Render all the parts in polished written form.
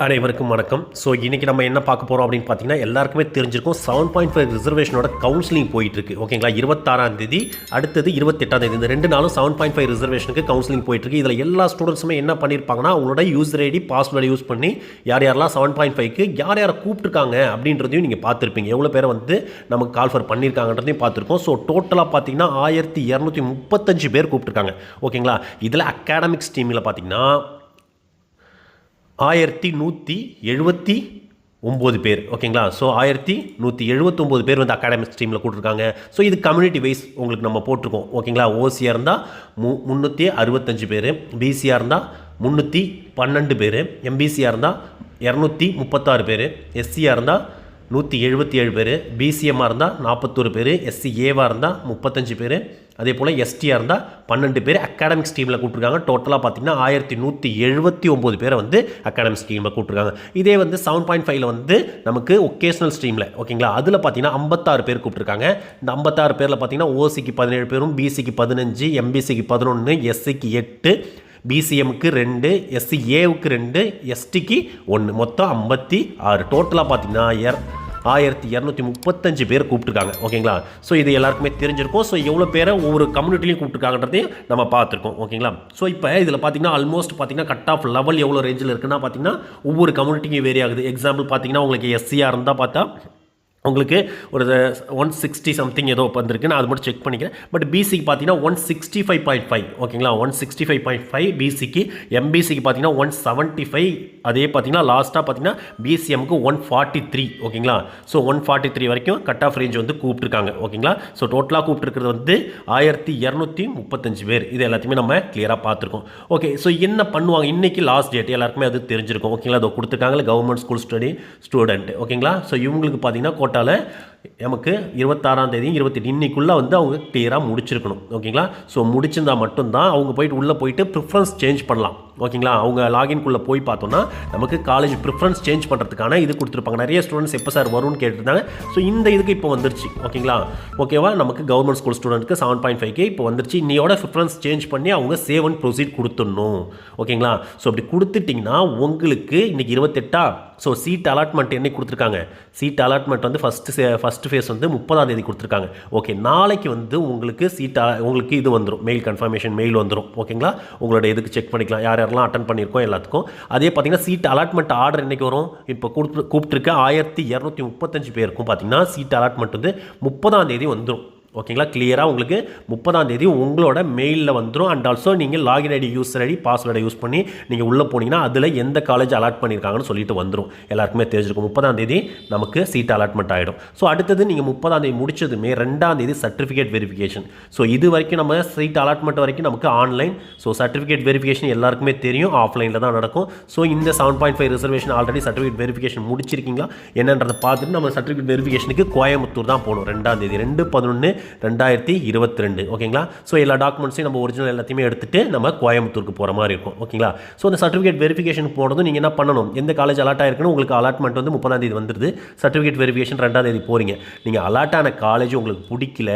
அனைவருக்கும் வணக்கம். ஸோ இன்றைக்கி நம்ம என்ன பார்க்க போகிறோம் அப்படின்னு பார்த்தீங்கன்னா எல்லாருக்குமே தெரிஞ்சிருக்கும் 7.5 ரிசர்வேஷனோட கவுன்சிலிங் போயிட்டுருக்கு. ஓகேங்களா, 26ஆம் தேதி அடுத்தது 28ஆம் தேதி இந்த 2 நாளும் 7.5 ரிசர்வேஷனுக்கு கவுன்சிலிங் போயிட்டுருக்கு. இதில் எல்லா ஸ்டூடெண்ட்ஸுமே என்ன பண்ணியிருப்பாங்கன்னா அவங்களோட யூசர் ஐடி பாஸ்வேர்டை யூஸ் பண்ணி யார் யாரெல்லாம் 7.5க்கு யார் யாரை கூப்பிட்டுருக்காங்க அப்படின்றதையும் நீங்கள் பார்த்துருப்பீங்க. எவ்வளோ பேரை வந்து நமக்கு கால்ஃபர் பண்ணியிருக்காங்கன்றதையும் பார்த்துருக்கோம். ஸோ டோட்டலாக பார்த்தீங்கன்னா 1235 பேர் கூப்பிட்டுருக்காங்க. ஓகேங்களா, இதில் அகாடமிக்ஸ் டீமில் பார்த்தீங்கன்னா 1179 பேர். ஓகேங்களா, ஸோ 1179 பேர் வந்து அகாடமிக்ஸ் டீமில் கூட்டிருக்காங்க. ஸோ இது கம்யூனிட்டி வைஸ் உங்களுக்கு நம்ம போட்டிருக்கோம். ஓகேங்களா, ஓசியாக இருந்தால் 365 பேர், பிசியாக இருந்தால் 312 பேர், எம்பிசியாக இருந்தால் 236 பேர், எஸ்சியாக இருந்தால் 177 பேர், பிசிஎம்மாக இருந்தால் 41 பேர், எஸ்சிஏவாக இருந்தால் 35 பேர், அதே போல் எஸ்டியாக இருந்தால் 12 பேர் அகாடமிக்ஸ் டீமில் கூப்பிட்ருக்காங்க. டோட்டலாக பார்த்தீங்கன்னா 1179 பேரை வந்து அகாடமிக்ஸ் டீமில் கூப்பிட்ருக்காங்க. இதே வந்து 7.5 வந்து நமக்கு ஒகேஷனல் ஸ்ட்ரீமில் ஓகேங்களா, அதில் பார்த்தீங்கன்னா 56 பேர் கூப்பிட்ருக்காங்க. இந்த 56 பேரில் பார்த்தீங்கன்னா ஓசிக்கு 17 பேரும், பிசிக்கு 15, எம்பிசிக்கு 11, எஸ்சிக்கு 8, பிசிஎம்க்கு 2, எஸ்சிஏவுக்கு 2, எஸ்டிக்கு 1, மொத்தம் 56. டோட்டலாக பார்த்தீங்கன்னா 1235 பேர் கூப்பிட்டுருக்காங்க. ஓகேங்களா, ஸோ இது எல்லாருக்குமே தெரிஞ்சிருக்கும். ஸோ எவ்வளோ பேரை ஒவ்வொரு கம்யூனிட்டிலையும் கூப்பிட்டுருக்காங்கன்றதையும் நம்ம பார்த்துருக்கோம். ஓகேங்களா, ஸோ இப்போ இதில் பார்த்தீங்கன்னா ஆல்மோஸ்ட் பார்த்தீங்கன்னா கட் ஆஃப் லெவல் எவ்வளோ ரேஞ்சில் இருக்குன்னா பார்த்தீங்கன்னா ஒவ்வொரு கம்யூனிட்டிக்கும் வேரி ஆகுது. எக்ஸாம்பிள் பார்த்தீங்கன்னா உங்களுக்கு எஸ்சியாக இருந்தால் பார்த்தா உங்களுக்கு ஒரு 160 சம்திங் ஏதோ வந்திருக்கு. நான் அது மட்டும் செக் பண்ணிக்கிறேன். பட் பிசிக்கு பார்த்தீங்கன்னா 165.5. ஓகேங்களா, 165.5 பிசிக்கு. எம்பிசிக்கு பார்த்தீங்கன்னா 175. அதே பார்த்தீங்கன்னா லாஸ்ட்டாக பார்த்தீங்கன்னா பிசிஎம்க்கு 143. ஓகேங்களா, ஸோ 143 வரைக்கும் கட் ஆஃப் ரேஞ்ச் வந்து கூப்பிட்டுருக்காங்க. ஓகேங்களா, ஸோ டோட்டலாக கூப்பிட்டுருக்கிறது வந்து 1235 பேர். இது எல்லாத்தையுமே நம்ம கிளியராக பார்த்துருக்கோம். ஓகே, ஸோ என்ன பண்ணுவாங்க இன்றைக்கி லாஸ்ட் டேட் எல்லாருக்குமே அது தெரிஞ்சிருக்கும். ஓகேங்களா, அதை கொடுத்துருக்காங்களே கவர்மெண்ட் ஸ்கூல் ஸ்டூடெண்ட். ஓகேங்களா, ஸோ இவங்களுக்கு பார்த்தீங்கன்னா நமக்கு 26ஆம் தேதி 28 இன்னைக்குள்ளே வந்து அவங்க கிளியராக முடிச்சிருக்கணும். ஓகேங்களா, ஸோ முடிச்சிருந்தால் மட்டும்தான் அவங்க போயிட்டு உள்ளே போயிட்டு ப்ரிஃபரன்ஸ் சேஞ்ச் பண்ணலாம். ஓகேங்களா, அவங்க லாகின்குள்ளே போய் பார்த்தோன்னா நமக்கு காலேஜ் ப்ரிஃபரன்ஸ் சேஞ்ச் பண்ணுறதுக்கான இது கொடுத்துருப்பாங்க. நிறைய ஸ்டூடெண்ட்ஸ் எப்போ சார் வரும்னு கேட்டுருந்தாங்க. ஸோ இந்த இதுக்கு இப்போ வந்துருச்சு. ஓகேங்களா, ஓகேவா, நமக்கு கவர்மெண்ட் ஸ்கூல் ஸ்டூடெண்ட்டுக்கு 7.5K இப்போ வந்துருச்சு. இன்னையோட ப்ரிஃபரன்ஸ் சேஞ்ச் பண்ணி அவங்க சேவ் அண்ட் ப்ரொசீட் கொடுத்துடணும். ஓகேங்களா, ஸோ அப்படி கொடுத்துட்டிங்கன்னா உங்களுக்கு இன்றைக்கி 28. ஸோ சீட் அலாட்மெண்ட் என்னைக்கு கொடுத்துருக்காங்க? சீட் அலாட்மெண்ட் வந்து ஃபஸ்ட்டு ஃபேஸ் வந்து 30ஆம் தேதி கொடுத்துருக்காங்க. ஓகே, நாளைக்கு வந்து உங்களுக்கு உங்களுக்கு இது வந்துடும், மெயில் கன்ஃபர்மேஷன் மெயில் வந்துடும். ஓகேங்களா, உங்களோட இதுக்கு செக் பண்ணிக்கலாம் யார் யாரெல்லாம் அட்டன் பண்ணியிருக்கோம் எல்லாத்துக்கும். அதே பார்த்தீங்கன்னா சீட் அலாட்மெண்ட் ஆர்டர் என்றைக்கு வரும்? இப்போ கூப்பிட்டுருக்க 1235 பேருக்கும் பார்த்தீங்கன்னா சீட் அலாட்மெண்ட் வந்து 30ஆம் தேதி வந்துடும். ஓகேங்களா, கிளியராக உங்களுக்கு 30ஆம் தேதி உங்களோட மெயிலில் வந்துடும். அண்ட் ஆல்சோ நீங்கள் லாகின் ஐடி யூசர் ஐடி பாஸ்வேர்டை யூஸ் பண்ணி நீங்கள் உள்ளே போனீங்கன்னா அதில் எந்த காலேஜ் அலாட் பண்ணியிருக்காங்கன்னு சொல்லிட்டு வந்துடும். எல்லாருக்குமே தெரிஞ்சிருக்கும். 30ஆம் தேதி நமக்கு சீட் அலாட்மெண்ட் ஆகிடும். ஸோ அடுத்தது நீங்கள் 30ஆம் தேதி முடிச்சதுமே 2ஆம் தேதி சர்டிஃபிகேட் வெரிஃபிகேஷன். ஸோ இது வரைக்கும் நம்ம சீட் அலாட்மெண்ட் வரைக்கும் நமக்கு ஆன்லைன். ஸோ சர்டிஃபிகேட் வெரிஃபிகேஷன் எல்லாருக்குமே தெரியும் ஆஃப்லைனில் தான் நடக்கும். ஸோ இந்த 7.5 ரிசர்வேஷன் ஆல்ரெடி சர்டிஃபிகேட் வெரிஃபிகேஷன் முடிச்சிருக்கீங்களா என்னன்றதை பார்த்துட்டு நம்ம சர்டிஃபிகேட் வெரிஃபிகேஷனுக்கு கோயம்புத்தூர் தான் போகணும். 2ஆம் தேதி 2/11/2022. ஓகேங்களா, ஸோ எல்லா டாக்குமெண்ட்ஸையும் நம்ம ஒரிஜினல் எல்லாத்தையுமே எடுத்துகிட்டு நம்ம கோயம்புத்தூருக்கு போகிற மாதிரி இருக்கும். ஓகேங்களா, ஸோ அந்த சர்டிஃபிகேட் வெரிஃபிகேஷன் போனதும் நீங்கள் என்ன பண்ணணும்? எந்த காலேஜ் அலாட் ஆகிருக்குன்னு உங்களுக்கு அலாட்மெண்ட் வந்து 30ஆம் தேதி வந்துடுது. சர்டிஃபிகேட் வெரிஃபிகேஷன் 2ஆம் தேதி போகிறீங்க. நீங்கள் அலாட் ஆன காலேஜ் உங்களுக்கு பிடிக்கல,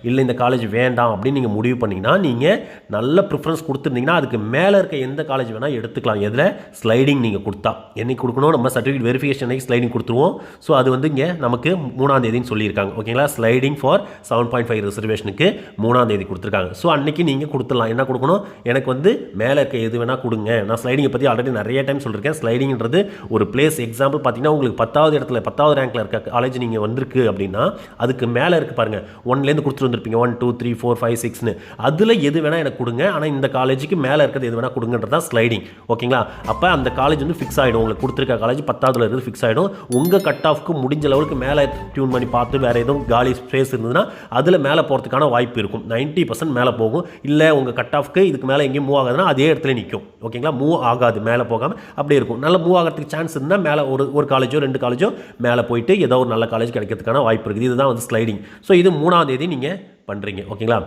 இல்லை இந்த காலேஜ் வேண்டாம் அப்படின்னு நீங்கள் முடிவு பண்ணிங்கன்னா நீங்கள் நல்ல ப்ரிஃபரன்ஸ் கொடுத்துருந்தீங்கன்னா அதுக்கு மேலே இருக்க எந்த காலேஜ் வேணால் எடுத்துக்கலாம். எதில் ஸ்லைடிங் நீங்கள் கொடுத்தா என்னைக்கு கொடுக்கணும்? நம்ம சர்டிஃபிகேட் வெரிஃபிகேஷன் அன்னைக்கு ஸ்லைடிங் கொடுத்துருவோம். ஸோ அது வந்து இங்கே நமக்கு 3ஆம் தேதின்னு சொல்லியிருக்காங்க. ஓகேங்களா, ஸ்லைடிங் ஃபார் 7.5 ரிசர்வேஷனுக்கு 3ஆம் தேதி கொடுத்துருக்காங்க. ஸோ அன்றைக்கி நீங்கள் கொடுத்துடலாம். என்ன கொடுக்கணும்? எனக்கு வந்து மேலே இருக்க எது வேணால் கொடுங்க. நான் ஸ்லைடிங்கை பற்றி ஆல்ரெடி நிறைய டைம் சொல்லியிருக்கேன். ஸ்லைடிங்கிறது ஒரு பிளேஸ். எக்ஸாம்பிள் பார்த்தீங்கன்னா உங்களுக்கு 10வது இடத்துல 10வது ரேங்கில் இருக்க காலேஜ் நீங்கள் வந்திருக்கு அப்படின்னா அதுக்கு மேலே இருக்குது பாருங்கள், 1லேருந்து கொடுத்துட்டு வந்திருப்பீங்க 1 2 3 4 5 6ன்னு. அதில் எது வேணால் எனக்கு கொடுங்க, ஆனால் இந்த காலேஜுக்கு மேலே இருக்கிறது எது வேணால் கொடுங்கன்றது தான் ஸ்லைடிங். ஓகேங்களா, அப்போ அந்த காலேஜ் வந்து ஃபிக்ஸ் ஆகிடும். உங்களுக்கு கொடுத்துருக்க காலேஜ் 10வதுல இருக்கிறது ஃபிக்ஸ் ஆகிடும். உங்கள் கட் ஆஃப்க்கு முடிஞ்ச லெவலுக்கு மேலே டியூன் பண்ணி பார்த்து வேறு எதுவும் காலி ஸ்பேஸ் இருந்ததுன்னா அதில் மேலே போகிறதுக்கான வாய்ப்பு இருக்கும். 90% மேலே போகும். இல்லை உங்கள் கட் ஆஃப்க்கு இதுக்கு மேலே எங்கேயும் மூவ் ஆகாதுன்னா அதே இடத்துல நிற்கும். ஓகேங்களா, மூவ் ஆகாது, மேலே போகாமல் அப்படியே இருக்கும். நல்ல மூவ் ஆகிறதுக்கு சான்ஸ் இருந்தால் மேலே ஒரு காலேஜோ 2 காலேஜோ மேலே போயிட்டு ஏதோ ஒரு நல்ல காலேஜ் கிடைக்கிறதுக்கான வாய்ப்பு இருக்குது. இதுதான் வந்து ஸ்லைடிங். ஸோ இது 3ஆம் தேதி நீங்கள் பண்ணுறீங்க. ஓகேங்களா,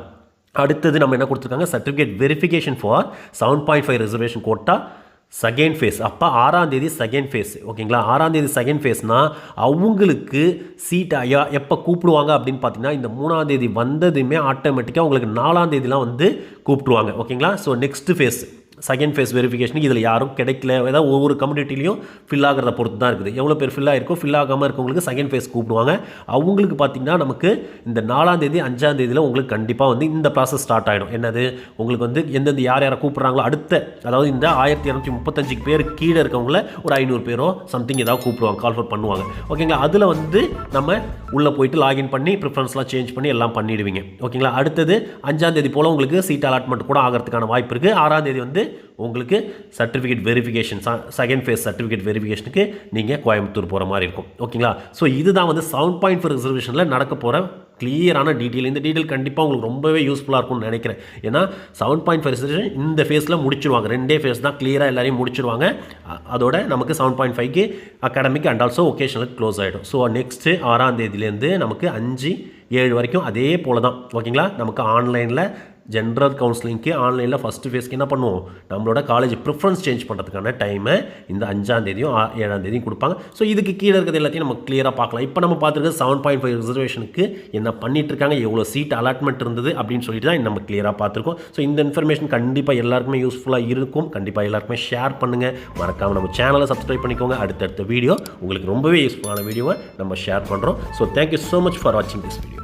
அடுத்தது நம்ம என்ன கொடுத்துருக்காங்க? Certificate verification for 7.5 reservation quota second phase. அப்போ 6ஆம் தேதி செகண்ட் ஃபேஸ். ஓகேங்களா, 6ஆம் தேதி செகண்ட் ஃபேஸ்னால் அவங்களுக்கு சீட் எப்போ கூப்பிடுவாங்க அப்படின்னு பார்த்தீங்கன்னா இந்த 3ஆம் தேதி வந்ததுமே ஆட்டோமேட்டிக்காக உங்களுக்கு 4ஆம் தேதிலாம் வந்து கூப்பிடுவாங்க. ஓகேங்களா, so next phase second phase வெரிஃபிகேஷனுக்கு இதில் யாரும் கிடைக்கல, ஏதாவது ஒவ்வொரு கம்யூனிட்டிலையும் ஃபில் ஆகிறத பொறுத்து தான் இருக்குது. எவ்வளோ பேர் ஃபில் ஆகிருக்கோ, ஃபில் ஆகாமல் இருக்கவங்களுக்கு செகண்ட் ஃபேஸ் கூப்பிடுவாங்க. அவங்களுக்கு பார்த்திங்கன்னா நமக்கு இந்த 4ஆம் தேதி 5ஆம் தேதியில் உங்களுக்கு கண்டிப்பாக வந்து இந்த ப்ராசஸ் ஸ்டார்ட் ஆகிடும். என்னது, உங்களுக்கு வந்து எந்தெந்த யார் யாரை கூப்பிட்றாங்களோ அடுத்த, அதாவது இந்த 1235 பேர் கீழே இருக்கவங்கள ஒரு 500 பேரோ சம்திங் ஏதாவது கூப்பிடுவாங்க, கால்ஃபர் பண்ணுவாங்க. ஓகேங்களா, அதில் வந்து நம்ம உள்ளே போயிட்டு லாகின் பண்ணி ப்ரிஃபரன்ஸ்லாம் சேஞ்ச் பண்ணி எல்லாம் பண்ணிடுவீங்க. ஓகேங்களா, அடுத்தது 5ஆம் தேதி போல் உங்களுக்கு சீட் அலாட்மெண்ட் கூட ஆகிறதுக்கான வாய்ப்பு இருக்குது. 6ஆம் தேதி வந்து உங்களுக்கு certificate verification, second phase certificate வெரிஃபிகேஷனுக்கு நீங்கள் கோயம்புத்தூர் போகிற மாதிரி இருக்கும். ஓகேங்களா, ஸோ இதுதான் வந்து 7.4 ரிசர்வேஷனில் நடக்க போகிற கிளியரான டீட்டெயில். இந்த டீட்டெயில் கண்டிப்பாக உங்களுக்கு ரொம்பவே யூஸ்ஃபுல்லாக இருக்கும்னு நினைக்கிறேன். ஏன்னா 7.5 ரிசர்வேஷன் இந்த ஃபேஸில் முடிச்சிருவாங்க, 2 ஃபேஸ் தான் கிளியராக எல்லாரையும் முடிச்சிருவாங்க. அதோட நமக்கு 7.5க்கு அகாடமிக் அண்ட் ஆல்சோ ஒகேஷனலுக்கு க்ளோஸ் ஆகிடும். ஸோ நெக்ஸ்ட்டு 6ஆம் தேதியிலேருந்து நமக்கு 5, 7 வரைக்கும் அதே போல் தான். ஓகேங்களா, நமக்கு ஆன்லைனில் ஜென்ரல் கவுன்சிலிங்க்கு ஆன்லைனில் ஃபஸ்ட்டு ஃபேஸ்க்கு என்ன பண்ணுவோம், நம்மளோட காலேஜ் ப்ரிஃபரன்ஸ் சேஞ்ச் பண்ணுறதுக்கான டைமை இந்த 5ஆம் தேதியும் 7ஆம் தேதியும் கொடுப்பாங்க. ஸோ இதுக்கு கீழே இருக்கிறது எல்லாத்தையும் நம்ம கிளியராக பார்க்கலாம். இப்போ நம்ம பார்த்துருக்கிறது 7.5 ரிசர்வேஷனுக்கு என்ன பண்ணிட்டுருக்காங்க, எவ்வளோ சீட் அலாட்மெண்ட் இருந்தது அப்படின்னு சொல்லிட்டு தான் நம்ம கிளியராக பார்த்துருக்கோம். ஸோ இந்த இன்ஃபர்மேஷன் கண்டிப்பாக எல்லாருக்குமே யூஸ்ஃபுல்லாக இருக்கும். கண்டிப்பாக எல்லாருக்குமே ஷேர் பண்ணுங்கள். மறக்காமல் நம்ம சேனலை சப்ஸ்கிரைப் பண்ணிக்கோங்க. அடுத்தடுத்த வீடியோ உங்களுக்கு ரொம்பவே யூஸ்ஃபுல்லான வீடியோவை நம்ம ஷேர் பண்ணுறோம். So thank you so much for வாட்சிங் திஸ் வீடியோ.